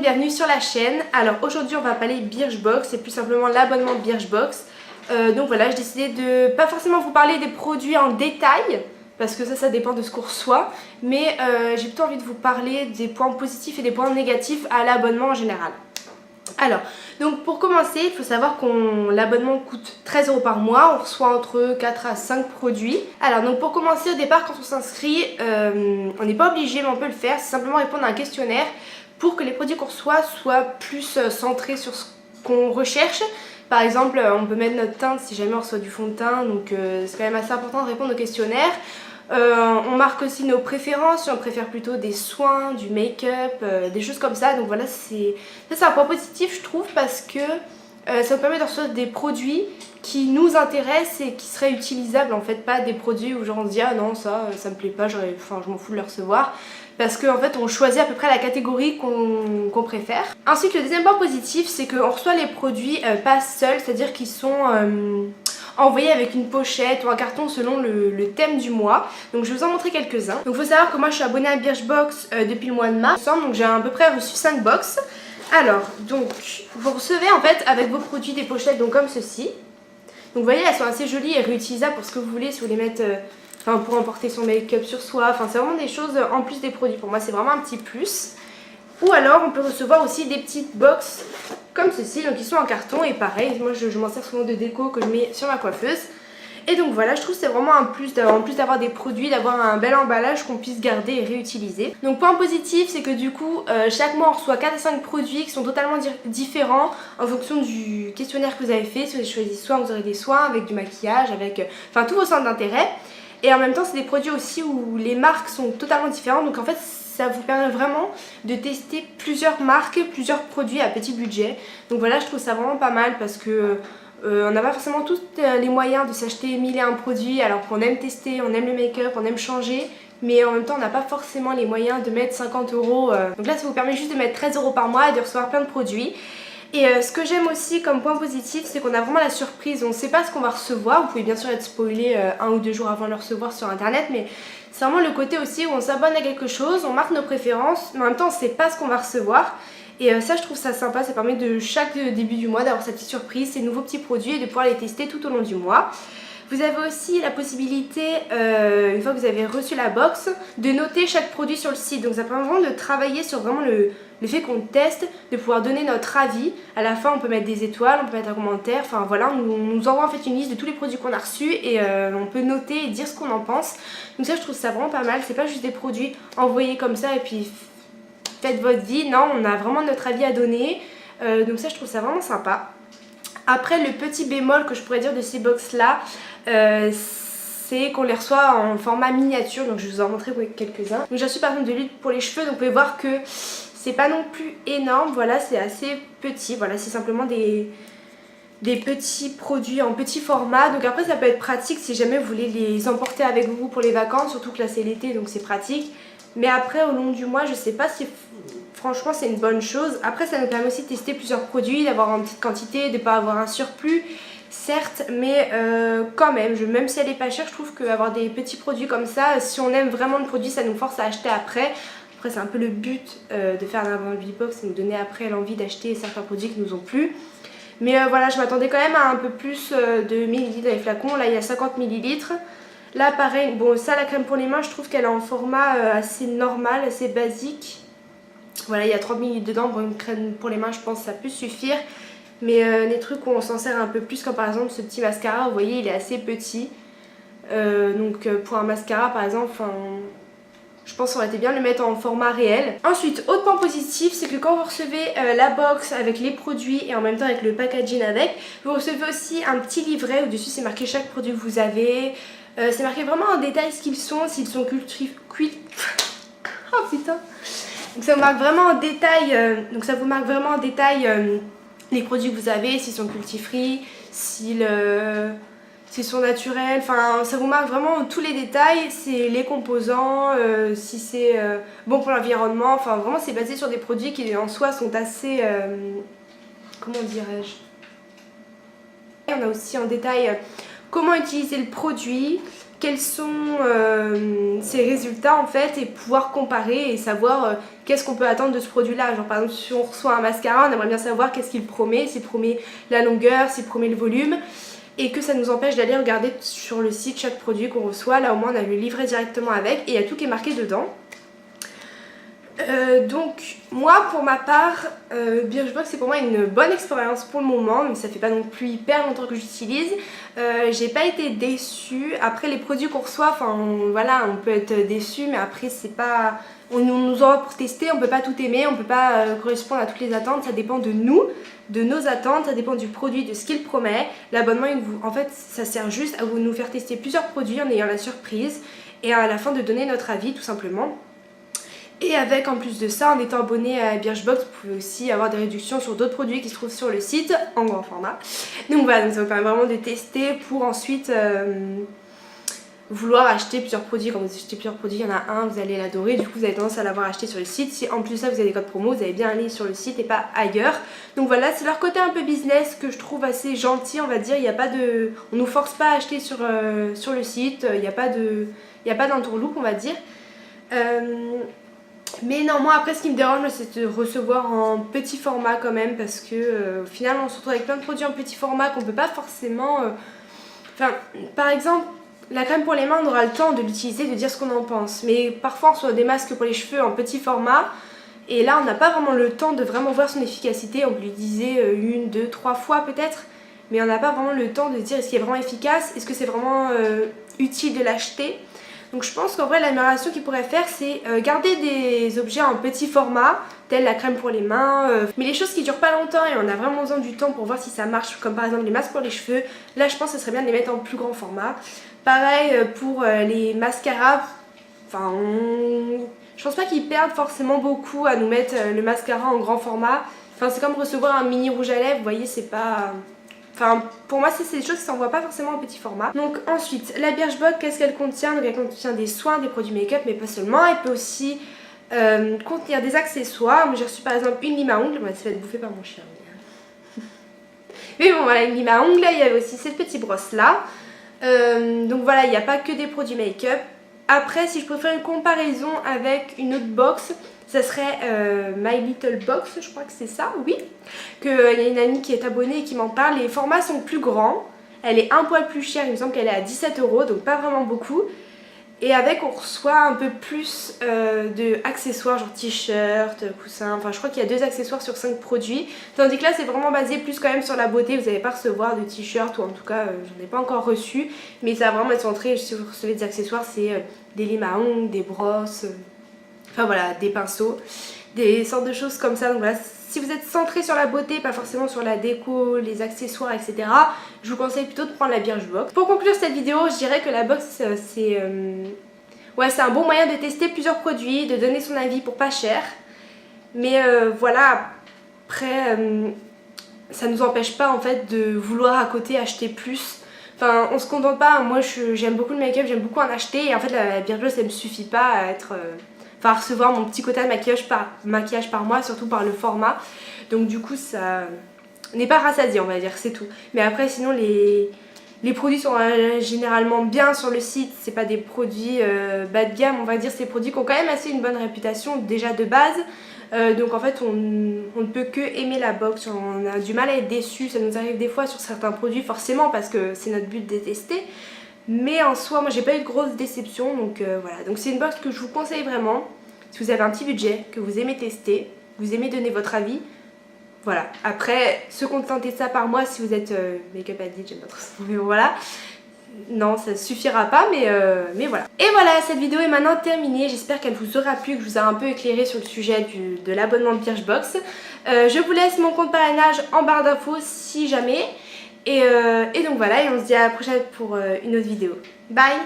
bienvenue sur la chaîne. Alors aujourd'hui on va parler Birchbox, c'est plus simplement l'abonnement Birchbox. Donc voilà, j'ai décidé de pas forcément vous parler des produits en détail, parce que ça dépend de ce qu'on reçoit, mais j'ai plutôt envie de vous parler des points positifs et des points négatifs à l'abonnement en général. Alors, donc pour commencer, il faut savoir que l'abonnement coûte 13 € par mois, on reçoit entre 4 à 5 produits. Alors donc pour commencer, au départ quand on s'inscrit, on n'est pas obligé mais on peut le faire, c'est simplement répondre à un questionnaire pour que les produits qu'on reçoit soient plus centrés sur ce qu'on recherche. Par exemple, on peut mettre notre teinte si jamais on reçoit du fond de teint, donc c'est quand même assez important de répondre au questionnaire. On marque aussi nos préférences, si on préfère plutôt des soins, du make-up, des choses comme ça. Donc voilà, c'est un point positif je trouve, parce que ça nous permet de recevoir des produits qui nous intéressent et qui seraient utilisables en fait, pas des produits où genre on se dit ah non ça me plaît pas, je m'en fous de le recevoir. Parce qu'en fait on choisit à peu près la catégorie qu'on préfère. Ensuite le deuxième point positif, c'est qu'on reçoit les produits pas seuls, c'est-à-dire qu'ils sont envoyés avec une pochette ou un carton selon le thème du mois. Donc je vais vous en montrer quelques-uns. Donc il faut savoir que moi je suis abonnée à Birchbox depuis le mois de mars, donc j'ai à peu près reçu 5 box. Alors donc vous recevez en fait avec vos produits des pochettes donc comme ceci. Donc vous voyez, elles sont assez jolies et réutilisables pour ce que vous voulez, si vous voulez mettre pour emporter son make-up sur soi. Enfin c'est vraiment des choses en plus des produits. Pour moi c'est vraiment un petit plus. Ou alors on peut recevoir aussi des petites box comme ceci, donc ils sont en carton et pareil, moi je m'en sers souvent de déco que je mets sur ma coiffeuse. Et donc voilà, je trouve que c'est vraiment un plus, en plus d'avoir des produits, d'avoir un bel emballage qu'on puisse garder et réutiliser. Donc point positif, c'est que du coup chaque mois on reçoit 4 à 5 produits qui sont totalement différents en fonction du questionnaire que vous avez fait. Si vous avez choisi soin, vous aurez des soins avec du maquillage, avec tous vos centres d'intérêt. Et en même temps c'est des produits aussi où les marques sont totalement différentes, donc en fait ça vous permet vraiment de tester plusieurs marques, plusieurs produits à petit budget. Donc voilà, je trouve ça vraiment pas mal parce que on n'a pas forcément tous les moyens de s'acheter 1000 et un produits alors qu'on aime tester, on aime le make-up, on aime changer. Mais en même temps on n'a pas forcément les moyens de mettre 50 €. Donc là ça vous permet juste de mettre 13 € par mois et de recevoir plein de produits. Et ce que j'aime aussi comme point positif, c'est qu'on a vraiment la surprise, on ne sait pas ce qu'on va recevoir. Vous pouvez bien sûr être spoilé 1 ou 2 jours avant de le recevoir sur internet, mais c'est vraiment le côté aussi où on s'abonne à quelque chose, on marque nos préférences, mais en même temps on ne sait pas ce qu'on va recevoir. Et ça je trouve ça sympa, ça permet de chaque début du mois d'avoir sa petite surprise, ces nouveaux petits produits et de pouvoir les tester tout au long du mois. Vous avez aussi la possibilité, une fois que vous avez reçu la box, de noter chaque produit sur le site. Donc ça permet vraiment de travailler sur vraiment le fait qu'on teste, de pouvoir donner notre avis. À la fin on peut mettre des étoiles, on peut mettre un commentaire, enfin voilà, on nous envoie en fait une liste de tous les produits qu'on a reçus et on peut noter et dire ce qu'on en pense. Donc ça je trouve ça vraiment pas mal, c'est pas juste des produits envoyés comme ça et puis faites votre vie, non, on a vraiment notre avis à donner. Donc ça je trouve ça vraiment sympa. Après le petit bémol que je pourrais dire de ces box là, c'est qu'on les reçoit en format miniature, donc je vais vous en montrer quelques-uns. Donc j'ai reçu par exemple de l'huile pour les cheveux, donc vous pouvez voir que c'est pas non plus énorme, voilà, c'est assez petit, voilà, c'est simplement des petits produits en petit format. Donc après ça peut être pratique si jamais vous voulez les emporter avec vous pour les vacances, surtout que là c'est l'été donc c'est pratique. Mais après au long du mois je sais pas si franchement c'est une bonne chose. Après ça nous permet aussi de tester plusieurs produits, d'avoir en petite quantité, de ne pas avoir un surplus. Certes, mais quand même, même si elle est pas chère, je trouve qu'avoir des petits produits comme ça, si on aime vraiment le produit, ça nous force à acheter après. Après c'est un peu le but de faire un abonnement Birchbox, c'est nous donner après l'envie d'acheter certains produits qui nous ont plu. Mais voilà, je m'attendais quand même à un peu plus de millilitres dans les flacons. Là il y a 50 ml. Là pareil, bon ça la crème pour les mains, je trouve qu'elle est en format assez normal, assez basique. Voilà, il y a 30 ml dedans, bon une crème pour les mains je pense que ça peut suffire. Mais les trucs où on s'en sert un peu plus, comme par exemple ce petit mascara, vous voyez il est assez petit. Donc pour un mascara par exemple, je pense qu'on aurait été bien de le mettre en format réel. Ensuite, autre point positif, c'est que quand vous recevez la box avec les produits et en même temps avec le packaging avec, vous recevez aussi un petit livret où dessus c'est marqué chaque produit que vous avez. C'est marqué vraiment en détail ce qu'ils sont, s'ils sont oh putain. Donc ça vous marque vraiment en détail, les produits que vous avez, s'ils sont cruelty-free, s'ils sont naturels, enfin ça vous marque vraiment tous les détails, c'est les composants, si c'est bon pour l'environnement, enfin vraiment c'est basé sur des produits qui en soi sont assez, comment dirais-je. On a aussi en détail comment utiliser le produit, quels sont ses résultats en fait et pouvoir comparer et savoir qu'est-ce qu'on peut attendre de ce produit là. Genre par exemple si on reçoit un mascara, on aimerait bien savoir qu'est-ce qu'il promet, s'il promet la longueur, s'il promet le volume, et que ça nous empêche d'aller regarder sur le site chaque produit qu'on reçoit. Là au moins on a le livret directement avec et il y a tout qui est marqué dedans. Donc moi pour ma part, Birchbox c'est pour moi une bonne expérience pour le moment, mais ça fait pas non plus hyper longtemps que j'utilise. J'ai pas été déçue. Après les produits qu'on reçoit, enfin voilà, on peut être déçu, mais après c'est pas... On nous envoie pour tester, on peut pas tout aimer, on peut pas correspondre à toutes les attentes, ça dépend de nous, de nos attentes, ça dépend du produit, de ce qu'il promet. L'abonnement, en fait ça sert juste à nous faire tester plusieurs produits en ayant la surprise et à la fin de donner notre avis tout simplement. Et avec en plus de ça, en étant abonné à Birchbox, vous pouvez aussi avoir des réductions sur d'autres produits qui se trouvent sur le site en grand format. Donc voilà, donc ça vous permet vraiment de tester pour ensuite vouloir acheter plusieurs produits. Quand vous achetez plusieurs produits, il y en a un, vous allez l'adorer, du coup vous avez tendance à l'avoir acheté sur le site. Si en plus de ça vous avez des codes promo, vous allez bien aller sur le site et pas ailleurs. Donc voilà, c'est leur côté un peu business que je trouve assez gentil, on va dire. Il y a pas de... On nous force pas à acheter sur le site, il n'y a pas d'entourloupe, on va dire. Mais non, moi après ce qui me dérange c'est de recevoir en petit format quand même, parce que finalement on se retrouve avec plein de produits en petit format qu'on peut pas forcément... Enfin, par exemple, la crème pour les mains, on aura le temps de l'utiliser, de dire ce qu'on en pense. Mais parfois on reçoit des masques pour les cheveux en petit format, et là on n'a pas vraiment le temps de vraiment voir son efficacité. On peut l'utiliser une, deux, trois fois peut-être, mais on n'a pas vraiment le temps de dire est-ce qu'il est vraiment efficace, est-ce que c'est vraiment utile de l'acheter. Donc je pense qu'en vrai l'amélioration qu'ils pourraient faire c'est garder des objets en petit format, tels la crème pour les mains, mais les choses qui durent pas longtemps et on a vraiment besoin du temps pour voir si ça marche, comme par exemple les masques pour les cheveux, là je pense que ce serait bien de les mettre en plus grand format. Pareil pour les mascaras, enfin je pense pas qu'ils perdent forcément beaucoup à nous mettre le mascara en grand format. Enfin c'est comme recevoir un mini rouge à lèvres, vous voyez c'est pas... Enfin, pour moi, c'est des choses qui ne s'envoient pas forcément en petit format. Donc ensuite, la Birchbox, qu'est-ce qu'elle contient? Donc elle contient des soins, des produits make-up, mais pas seulement. Elle peut aussi contenir des accessoires. J'ai reçu par exemple une lime à ongles. Elle s'est fait bouffer par mon chien. Mais bon, voilà, une lime à ongles. Il y avait aussi cette petite brosse-là. Donc voilà, il n'y a pas que des produits make-up. Après, si je peux faire une comparaison avec une autre box, ça serait My Little Box, je crois que c'est ça, oui. Il y a une amie qui est abonnée et qui m'en parle. Les formats sont plus grands, elle est un poil plus chère, il me semble qu'elle est à 17 €, donc pas vraiment beaucoup. Et avec, on reçoit un peu plus d'accessoires, genre t-shirt, coussins, enfin je crois qu'il y a 2 accessoires sur 5 produits. Tandis que là, c'est vraiment basé plus quand même sur la beauté, vous n'allez pas recevoir de t-shirt, ou en tout cas, j'en ai pas encore reçu. Mais ça va vraiment être centré, si vous recevez des accessoires, c'est des limes à ongles, des brosses... Enfin voilà, des pinceaux, des sortes de choses comme ça. Donc voilà, si vous êtes centré sur la beauté, pas forcément sur la déco, les accessoires, etc., je vous conseille plutôt de prendre la Birchbox. Pour conclure cette vidéo, je dirais que la box, c'est un bon moyen de tester plusieurs produits, de donner son avis pour pas cher. Mais voilà, après, ça nous empêche pas en fait de vouloir à côté acheter plus. Enfin, on se contente pas, moi j'aime beaucoup le make-up, j'aime beaucoup en acheter, et en fait la Birchbox, elle me suffit pas à être... à recevoir mon petit quota de maquillage par mois, surtout par le format. Donc du coup ça n'est pas rassasié, on va dire, c'est tout. Mais après sinon les produits sont généralement bien sur le site. C'est pas des produits bas de gamme, on va dire, c'est des produits qui ont quand même assez une bonne réputation déjà de base. Donc en fait on ne peut que aimer la box, on a du mal à être déçu, ça nous arrive des fois sur certains produits forcément parce que c'est notre but de tester. Mais en soi, moi j'ai pas eu de grosse déception, donc voilà. Donc c'est une box que je vous conseille vraiment. Si vous avez un petit budget, que vous aimez tester, vous aimez donner votre avis, voilà. Après, se contenter de ça par mois si vous êtes make-up addict, j'aime pas trop ça, mais bon, voilà. Non, ça suffira pas, mais voilà. Et voilà, cette vidéo est maintenant terminée. J'espère qu'elle vous aura plu, que je vous ai un peu éclairé sur le sujet de l'abonnement de Birchbox. Je vous laisse mon compte parrainage en barre d'infos si jamais. Et donc voilà, et on se dit à la prochaine pour une autre vidéo. Bye!